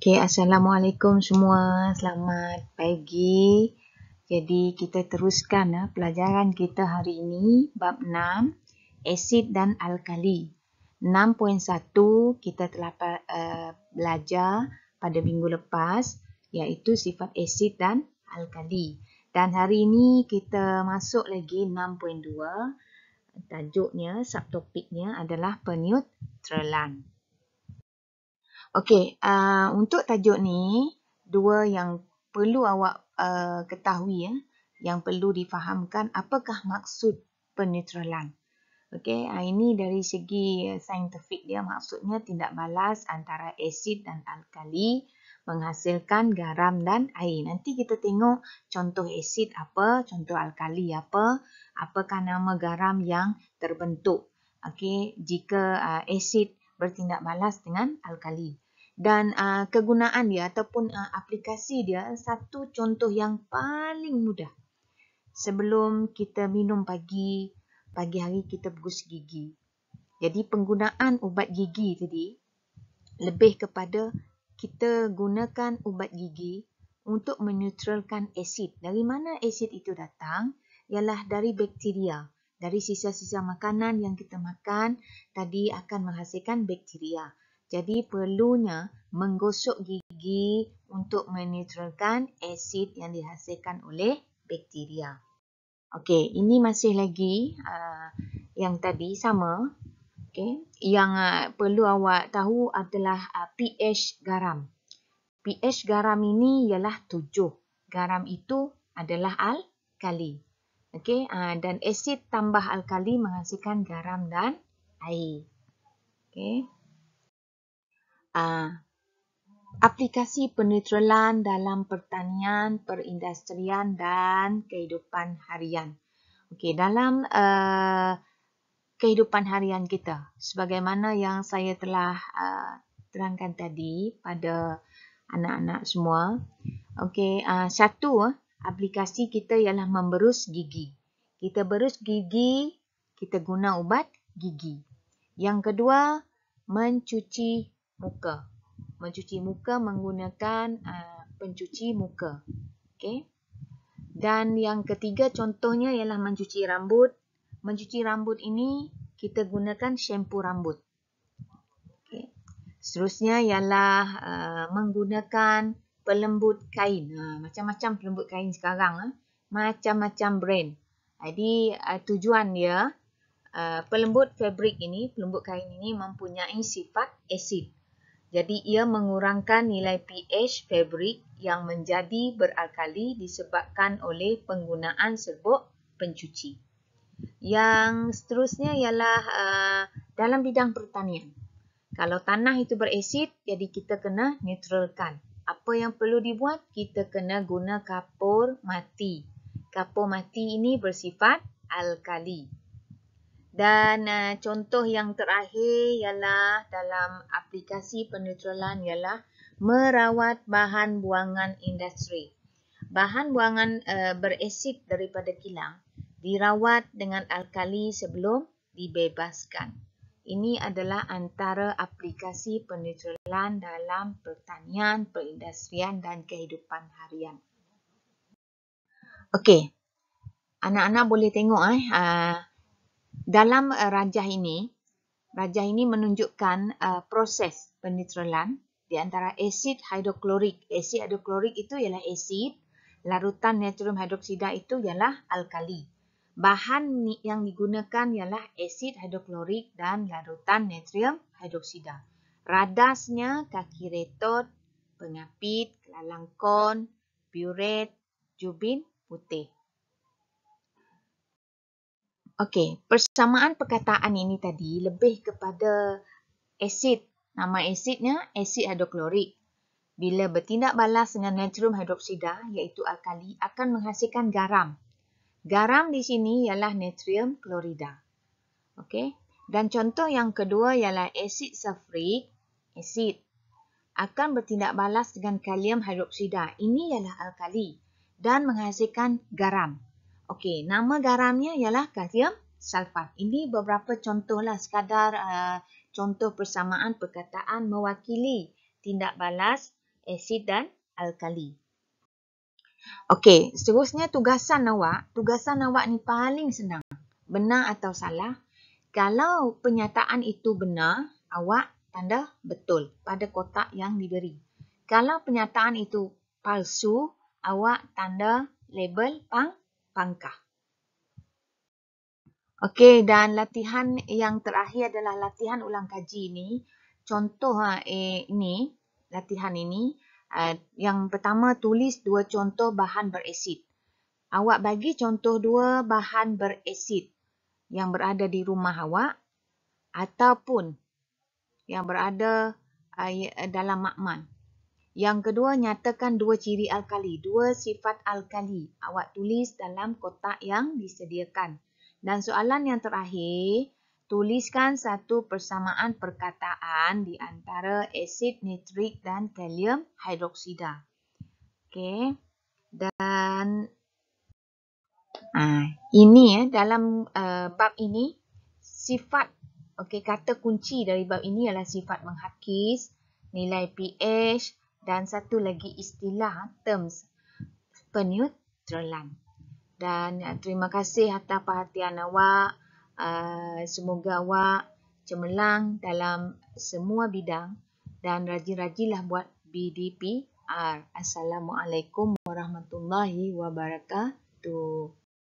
Okay, Assalamualaikum semua. Selamat pagi. Jadi kita teruskan pelajaran kita hari ini bab 6 asid dan alkali. 6.1 kita telah belajar pada minggu lepas iaitu sifat asid dan alkali. Dan hari ini kita masuk lagi 6.2. Tajuknya, subtopiknya adalah peneutralan. Okey, untuk tajuk ni, dua yang perlu awak ketahui, yang perlu difahamkan apakah maksud peneutralan. Okey, ini dari segi saintifik dia maksudnya tindak balas antara asid dan alkali menghasilkan garam dan air. Nanti kita tengok contoh asid apa, contoh alkali apa, apakah nama garam yang terbentuk. Okey, jika asid bertindak balas dengan alkali. Dan kegunaan dia ataupun aplikasi dia, satu contoh yang paling mudah. Sebelum kita minum pagi hari kita bergosok gigi. Jadi penggunaan ubat gigi tadi lebih kepada kita gunakan ubat gigi untuk meneutralkan asid. Dari mana asid itu datang? Ialah dari bakteria. Dari sisa-sisa makanan yang kita makan tadi akan menghasilkan bakteria. Jadi perlunya menggosok gigi untuk meneutralkan asid yang dihasilkan oleh bakteria. Okey, ini masih lagi yang tadi sama. Okey, yang perlu awak tahu adalah pH garam. pH garam ini ialah 7. Garam itu adalah alkali. Okey, dan asid tambah alkali menghasilkan garam dan air. Okey. Aplikasi peneutralan dalam pertanian, perindustrian dan kehidupan harian. Okey, dalam kehidupan harian kita, sebagaimana yang saya telah terangkan tadi pada anak-anak semua. Okey, satu aplikasi kita ialah memberus gigi. Kita berus gigi, kita guna ubat gigi. Yang kedua, mencuci muka. Mencuci muka menggunakan pencuci muka. Okey. Dan yang ketiga contohnya ialah mencuci rambut. Mencuci rambut ini kita gunakan shampoo rambut. Okay. Seterusnya ialah menggunakan pelembut kain. Macam-macam pelembut kain sekarang. Macam-macam brand. Jadi tujuan dia, pelembut fabrik ini, pelembut kain ini mempunyai sifat asid. Jadi ia mengurangkan nilai pH fabrik yang menjadi beralkali disebabkan oleh penggunaan serbuk pencuci. Yang seterusnya ialah dalam bidang pertanian. Kalau tanah itu berasid, jadi kita kena neutralkan. Apa yang perlu dibuat? Kita kena guna kapur mati. Kapur mati ini bersifat alkali. Dan contoh yang terakhir ialah dalam aplikasi peneutralan ialah merawat bahan buangan industri. Bahan buangan berasid daripada kilang dirawat dengan alkali sebelum dibebaskan. Ini adalah antara aplikasi peneutralan dalam pertanian, perindustrian dan kehidupan harian. Okey, anak-anak boleh tengok dalam rajah ini menunjukkan proses peneutralan di antara asid hidroklorik. Asid hidroklorik itu ialah asid, larutan natrium hidroksida itu ialah alkali. Bahan yang digunakan ialah asid hidroklorik dan larutan natrium hidroksida. Radasnya kaki retot, pengapit, kelalang kon, puret, jubin putih. Okey, persamaan perkataan ini tadi lebih kepada asid. Nama asidnya asid hidroklorik. Bila bertindak balas dengan natrium hidroksida iaitu alkali akan menghasilkan garam. Garam di sini ialah natrium klorida. Okey. Dan contoh yang kedua ialah asid sulfurik, asid akan bertindak balas dengan kalium hidroksida. Ini ialah alkali dan menghasilkan garam. Okey, nama garamnya ialah kalsium sulfat. Ini beberapa contohlah sekadar contoh persamaan perkataan mewakili tindak balas asid dan alkali. Okey, seterusnya tugasan awak ni paling senang. Benar atau salah? Kalau penyataan itu benar, awak tanda betul pada kotak yang diberi. Kalau penyataan itu palsu, awak tanda label pangkah. Okey, dan latihan yang terakhir adalah latihan ulang kaji ni. Contoh ini, latihan ini. Yang pertama, tulis 2 contoh bahan berasid. Awak bagi contoh 2 bahan berasid yang berada di rumah awak ataupun yang berada dalam makmal. Yang kedua, nyatakan 2 ciri alkali, 2 sifat alkali. Awak tulis dalam kotak yang disediakan. Dan soalan yang terakhir, tuliskan satu persamaan perkataan di antara asid nitrik dan kalium hidroksida. Okey. Dan ini dalam bab ini sifat, kata kunci dari bab ini adalah sifat menghakis, nilai pH dan satu lagi istilah terms peneutralan. Dan terima kasih atas perhatian awak. Semoga awak cemerlang dalam semua bidang dan rajin-rajinlah buat BDPR. Assalamualaikum warahmatullahi wabarakatuh.